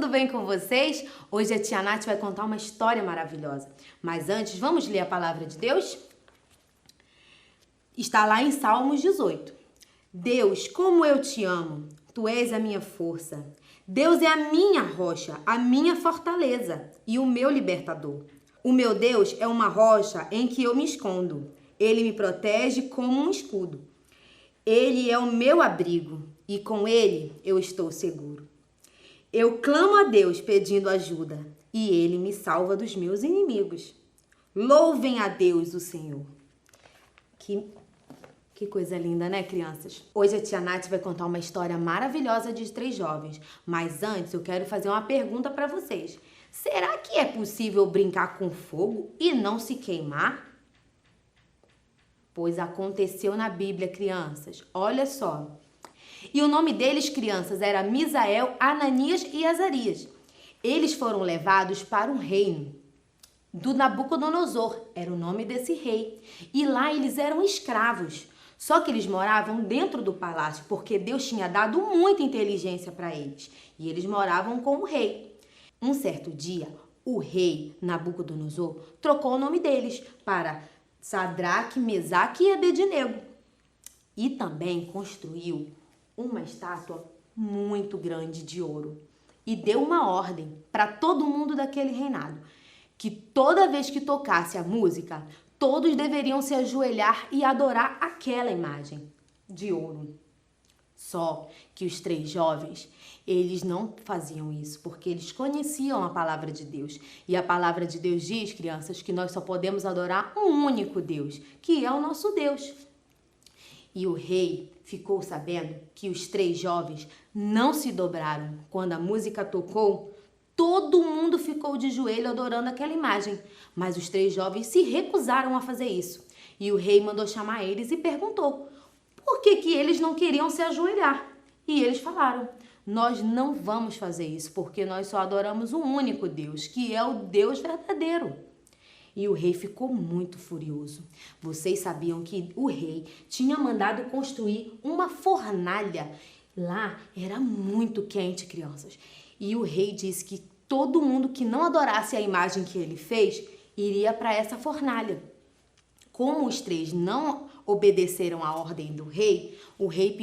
tudo bem com vocês? Hoje a tia Nath vai contar uma história maravilhosa. Mas antes, vamos ler a palavra de Deus? Está lá em Salmos 18. Deus, como eu te amo, tu és a minha força. Deus é a minha rocha, a minha fortaleza e o meu libertador. O meu Deus é uma rocha em que eu me escondo. Ele me protege como um escudo. Ele é o meu abrigo e com ele eu estou seguro. Eu clamo a Deus pedindo ajuda e ele me salva dos meus inimigos. Louvem a Deus, o Senhor. Que coisa linda, né, crianças? Hoje a tia Nath vai contar uma história maravilhosa de 3 jovens. Mas antes eu quero fazer uma pergunta para vocês. Será que é possível brincar com fogo e não se queimar? Pois aconteceu na Bíblia, crianças. Olha só. E o nome deles, crianças, era Misael, Ananias e Azarias. Eles foram levados para um reino do Nabucodonosor, era o nome desse rei. E lá eles eram escravos. Só que eles moravam dentro do palácio, porque Deus tinha dado muita inteligência para eles. E eles moravam com o rei. Um certo dia, o rei Nabucodonosor trocou o nome deles para Sadraque, Mesaque e Abednego. E também construiu uma estátua muito grande de ouro. E deu uma ordem para todo mundo daquele reinado, que toda vez que tocasse a música, todos deveriam se ajoelhar e adorar aquela imagem de ouro. Só que os 3 jovens, eles não faziam isso, porque eles conheciam a palavra de Deus. E a palavra de Deus diz, crianças, que nós só podemos adorar um único Deus, que é o nosso Deus. E o rei ficou sabendo que os 3 jovens não se dobraram. Quando a música tocou, todo mundo ficou de joelho adorando aquela imagem. Mas os 3 jovens se recusaram a fazer isso. E o rei mandou chamar eles e perguntou por que eles não queriam se ajoelhar. E eles falaram: nós não vamos fazer isso, porque nós só adoramos um único Deus, que é o Deus verdadeiro. E o rei ficou muito furioso. Vocês sabiam que o rei tinha mandado construir uma fornalha. Lá era muito quente, crianças. E o rei disse que todo mundo que não adorasse a imagem que ele fez iria para essa fornalha. Como os 3 não obedeceram à ordem do rei, o rei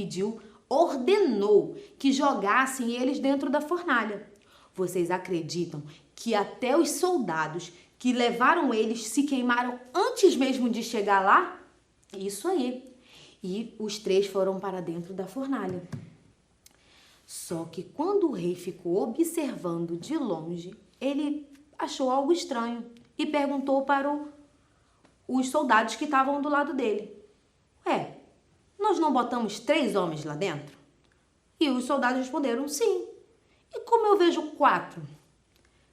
ordenou que jogassem eles dentro da fornalha. Vocês acreditam que até os soldados que levaram eles se queimaram antes mesmo de chegar lá? Isso aí. E os 3 foram para dentro da fornalha. Só que quando o rei ficou observando de longe, ele achou algo estranho e perguntou para os soldados que estavam do lado dele: ué, nós não botamos 3 homens lá dentro? E os soldados responderam: sim. E como eu vejo 4?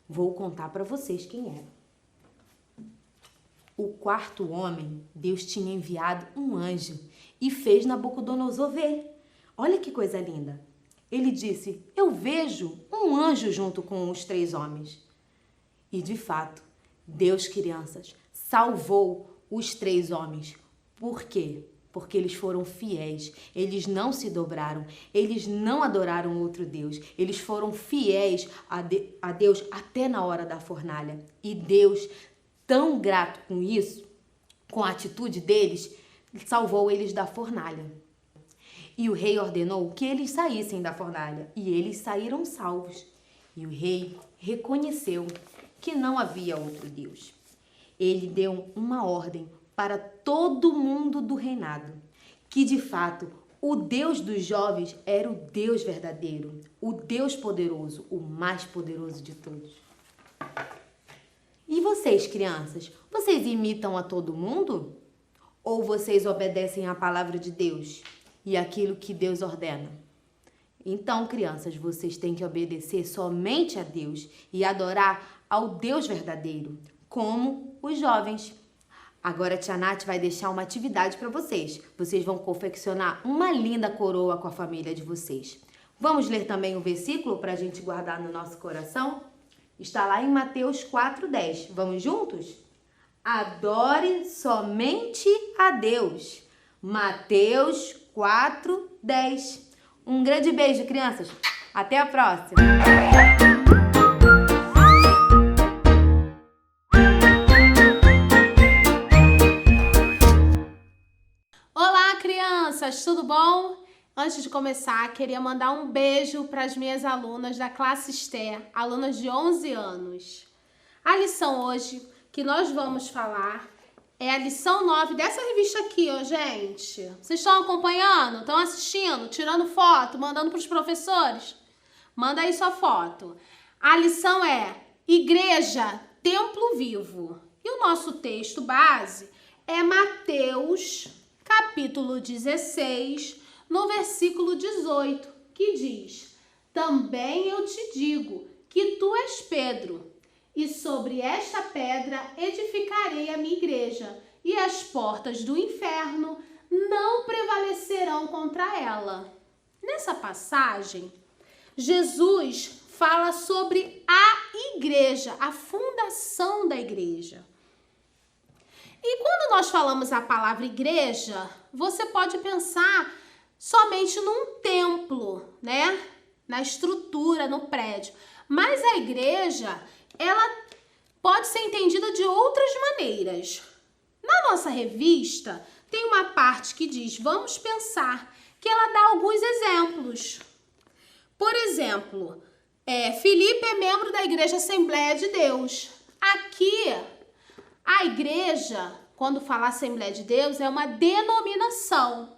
Vou contar para vocês quem era. O 4º homem, Deus tinha enviado um anjo e fez Nabucodonosor ver. Olha que coisa linda. Ele disse: eu vejo um anjo junto com os 3 homens. E de fato, Deus, crianças, salvou os 3 homens. Por quê? Porque eles foram fiéis, eles não se dobraram, eles não adoraram outro Deus, eles foram fiéis a Deus até na hora da fornalha. E Deus, tão grato com isso, com a atitude deles, salvou eles da fornalha. E o rei ordenou que eles saíssem da fornalha, e eles saíram salvos. E o rei reconheceu que não havia outro Deus. Ele deu uma ordem para todo mundo do reinado, que de fato o Deus dos jovens era o Deus verdadeiro, o Deus poderoso, o mais poderoso de todos. E vocês, crianças, vocês imitam a todo mundo? Ou vocês obedecem à palavra de Deus e aquilo que Deus ordena? Então, crianças, vocês têm que obedecer somente a Deus e adorar ao Deus verdadeiro, como os jovens. Agora a tia Nath vai deixar uma atividade para vocês. Vocês vão confeccionar uma linda coroa com a família de vocês. Vamos ler também o versículo para a gente guardar no nosso coração? Está lá em Mateus 4:10. Vamos juntos? Adore somente a Deus. Mateus 4:10. Um grande beijo, crianças. Até a próxima. crianças, tudo bom? Antes de começar, queria mandar um beijo para as minhas alunas da classe Esté, alunas de 11 anos. A lição hoje que nós vamos falar é a lição 9 dessa revista aqui, ó, gente. Vocês estão acompanhando? Estão assistindo? Tirando foto? Mandando para os professores? Manda aí sua foto. A lição é Igreja, Templo Vivo. E o nosso texto base é Mateus, capítulo 16, no versículo 18, que diz: Também eu te digo que tu és Pedro, e sobre esta pedra edificarei a minha igreja, e as portas do inferno não prevalecerão contra ela. Nessa passagem, Jesus fala sobre a igreja, a fundação da igreja. E quando nós falamos a palavra igreja, você pode pensar somente num templo, né? Na estrutura, no prédio. Mas a igreja, ela pode ser entendida de outras maneiras. Na nossa revista, tem uma parte que diz, vamos pensar, que ela dá alguns exemplos. Por exemplo, Filipe é membro da Igreja Assembleia de Deus. Aqui, a igreja, quando fala Assembleia de Deus, é uma denominação.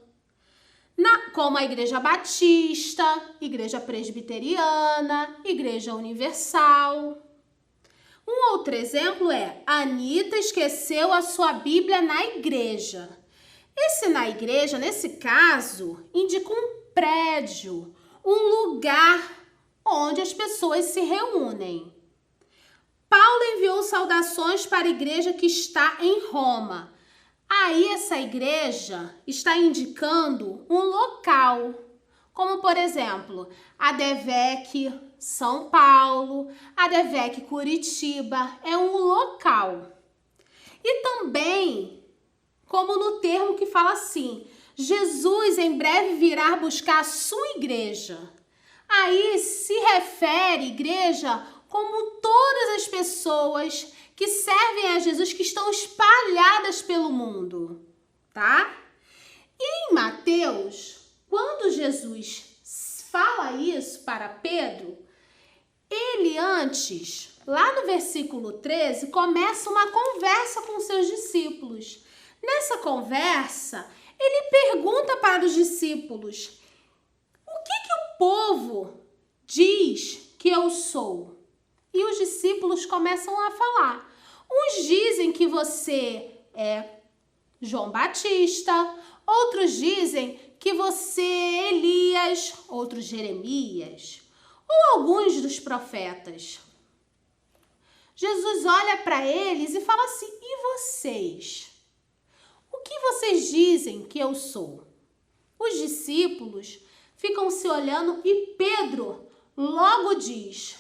Como a Igreja Batista, Igreja Presbiteriana, Igreja Universal. Um outro exemplo é, Anita esqueceu a sua Bíblia na igreja. Esse na igreja, nesse caso, indica um prédio, um lugar onde as pessoas se reúnem. Paulo enviou saudações para a igreja que está em Roma. Aí essa igreja está indicando um local, como por exemplo, a DEVEC São Paulo, a DEVEC Curitiba, é um local. E também, como no termo que fala assim, Jesus em breve virá buscar a sua igreja. Aí se refere igreja como todas as pessoas que servem a Jesus, que estão espalhadas pelo mundo, tá? E em Mateus, quando Jesus fala isso para Pedro, ele antes, lá no versículo 13, começa uma conversa com seus discípulos. Nessa conversa, ele pergunta para os discípulos, o que o povo diz que eu sou? E os discípulos começam a falar. Uns dizem que você é João Batista, outros dizem que você é Elias, outros Jeremias, ou alguns dos profetas. Jesus olha para eles e fala assim, e vocês? O que vocês dizem que eu sou? Os discípulos ficam se olhando e Pedro logo diz,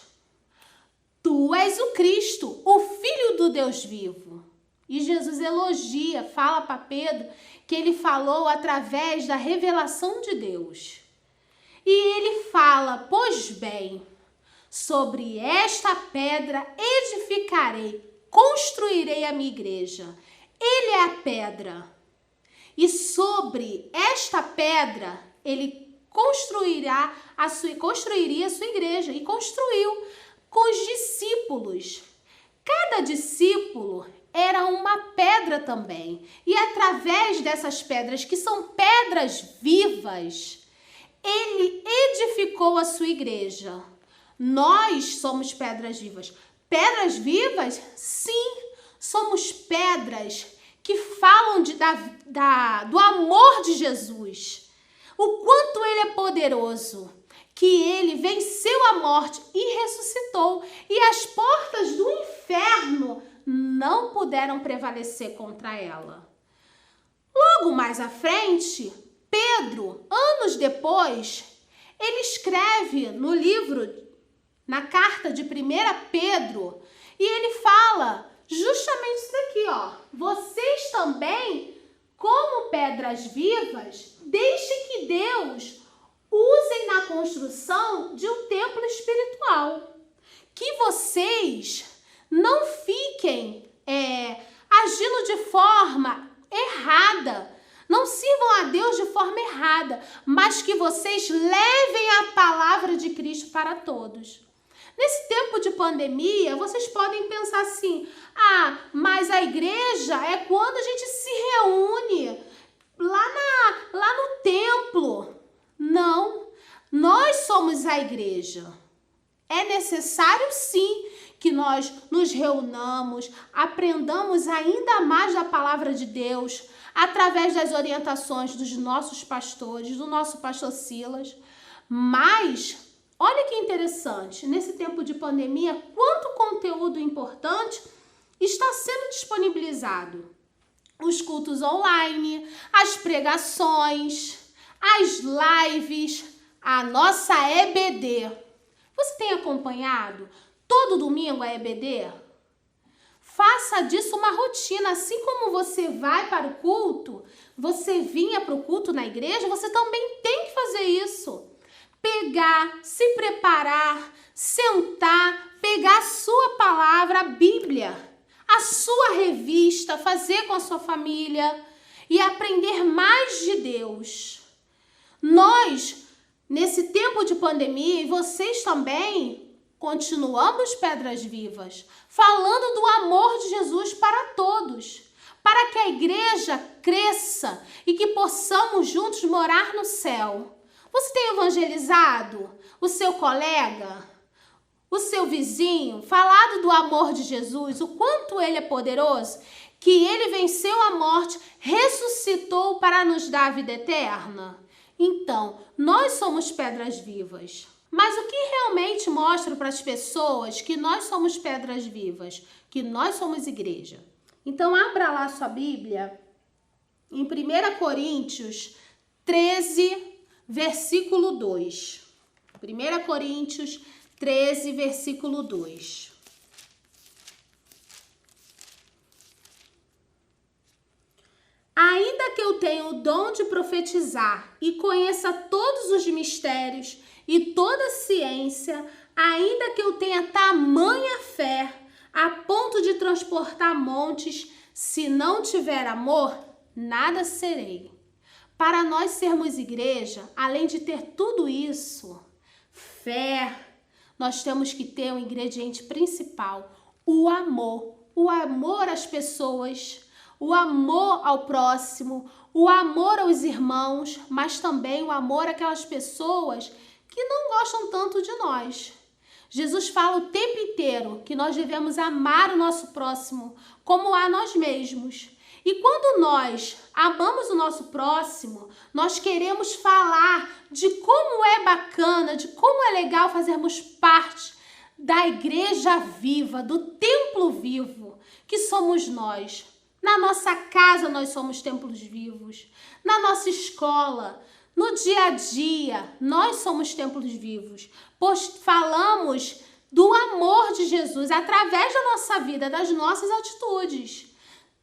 tu és o Cristo, o Filho do Deus vivo. E Jesus elogia, fala para Pedro que ele falou através da revelação de Deus. E ele fala, pois bem, sobre esta pedra edificarei, construirei a minha igreja. Ele é a pedra. E sobre esta pedra, ele construiria a sua igreja. E construiu com os discípulos. Cada discípulo era uma pedra também. E através dessas pedras, que são pedras vivas, ele edificou a sua igreja. Nós somos pedras vivas. Pedras vivas? Sim, somos pedras que falam do amor de Jesus. O quanto ele é poderoso, que ele venceu a morte e ressuscitou. E as portas do inferno não puderam prevalecer contra ela. Logo mais à frente, Pedro, anos depois, ele escreve no livro, na carta de 1 Pedro, e ele fala justamente isso daqui, ó. Vocês também, como pedras vivas, deixem que Deus usem na construção de um templo espiritual. Que vocês não fiquem agindo de forma errada Não sirvam a Deus de forma errada, mas que vocês levem a palavra de Cristo para todos. Nesse tempo de pandemia, vocês podem pensar assim: mas a igreja é quando a gente se reúne lá no templo. Não, nós somos a igreja. É necessário sim que nós nos reunamos, aprendamos ainda mais da palavra de Deus, através das orientações dos nossos pastores, do nosso pastor Silas. Mas, olha que interessante, nesse tempo de pandemia, quanto conteúdo importante está sendo disponibilizado. Os cultos online, as pregações, as lives, a nossa EBD. Você tem acompanhado? Todo domingo a EBD? Faça disso uma rotina. Assim como você vai para o culto, você vinha para o culto na igreja, você também tem que fazer isso. Pegar, se preparar, sentar, pegar a sua palavra, a Bíblia, a sua revista, fazer com a sua família e aprender mais de Deus. Nós, nesse tempo de pandemia, e vocês também, continuamos pedras vivas, falando do amor de Jesus para todos, para que a igreja cresça e que possamos juntos morar no céu. Você tem evangelizado o seu colega, o seu vizinho, falado do amor de Jesus, o quanto ele é poderoso, que ele venceu a morte, ressuscitou para nos dar a vida eterna? Então, nós somos pedras vivas. Mas o que realmente mostra para as pessoas que nós somos pedras vivas, que nós somos igreja? Então, abra lá sua Bíblia em 1 Coríntios 13, versículo 2. 1 Coríntios 13, versículo 2. Ainda que eu tenha o dom de profetizar e conheça todos os mistérios e toda a ciência, ainda que eu tenha tamanha fé a ponto de transportar montes, se não tiver amor, nada serei. Para nós sermos igreja, além de ter tudo isso, fé, nós temos que ter um ingrediente principal, o amor às pessoas, o amor ao próximo, o amor aos irmãos, mas também o amor àquelas pessoas que não gostam tanto de nós. Jesus fala o tempo inteiro que nós devemos amar o nosso próximo como a nós mesmos. E quando nós amamos o nosso próximo, nós queremos falar de como é bacana, de como é legal fazermos parte da igreja viva, do templo vivo, que somos nós. Na nossa casa nós somos templos vivos, na nossa escola, no dia a dia, nós somos templos vivos, pois falamos do amor de Jesus através da nossa vida, das nossas atitudes.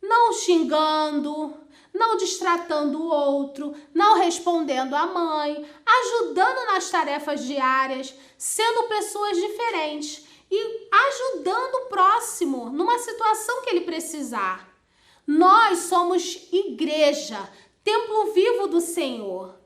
Não xingando, não destratando o outro, não respondendo à mãe, ajudando nas tarefas diárias, sendo pessoas diferentes e ajudando o próximo numa situação que ele precisar. Nós somos igreja, templo vivo do Senhor.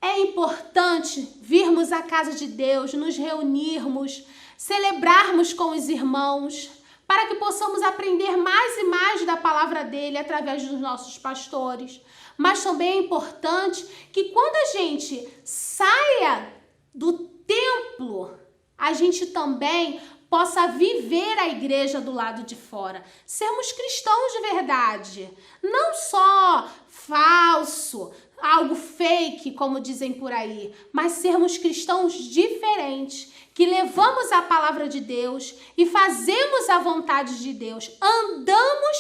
É importante virmos à casa de Deus, nos reunirmos, celebrarmos com os irmãos, para que possamos aprender mais e mais da palavra dele através dos nossos pastores. Mas também é importante que quando a gente saia do templo, a gente também possa viver a igreja do lado de fora. Sermos cristãos de verdade, não só falso, algo fake, como dizem por aí, mas sermos cristãos diferentes, que levamos a palavra de Deus e fazemos a vontade de Deus, andamos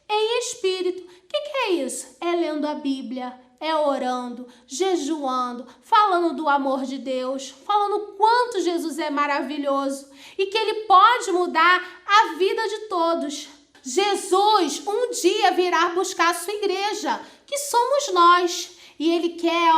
em espírito. O que é isso? É lendo a Bíblia, é orando, jejuando, falando do amor de Deus, falando o quanto Jesus é maravilhoso e que ele pode mudar a vida de todos. Jesus um dia virá buscar a sua igreja, que somos nós, e ele quer,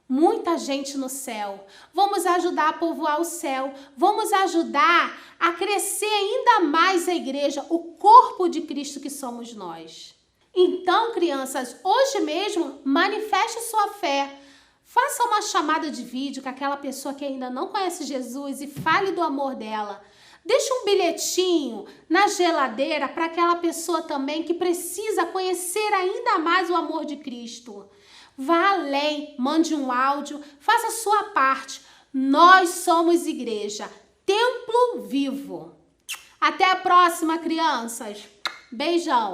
muita gente no céu. Vamos ajudar a povoar o céu, vamos ajudar a crescer ainda mais a igreja, o corpo de Cristo que somos nós. Então, crianças, hoje mesmo, manifeste sua fé. Faça uma chamada de vídeo com aquela pessoa que ainda não conhece Jesus e fale do amor dela. Deixe um bilhetinho na geladeira para aquela pessoa também que precisa conhecer ainda mais o amor de Cristo. Vá além, mande um áudio, faça a sua parte. Nós somos igreja, templo vivo. Até a próxima, crianças. Beijão.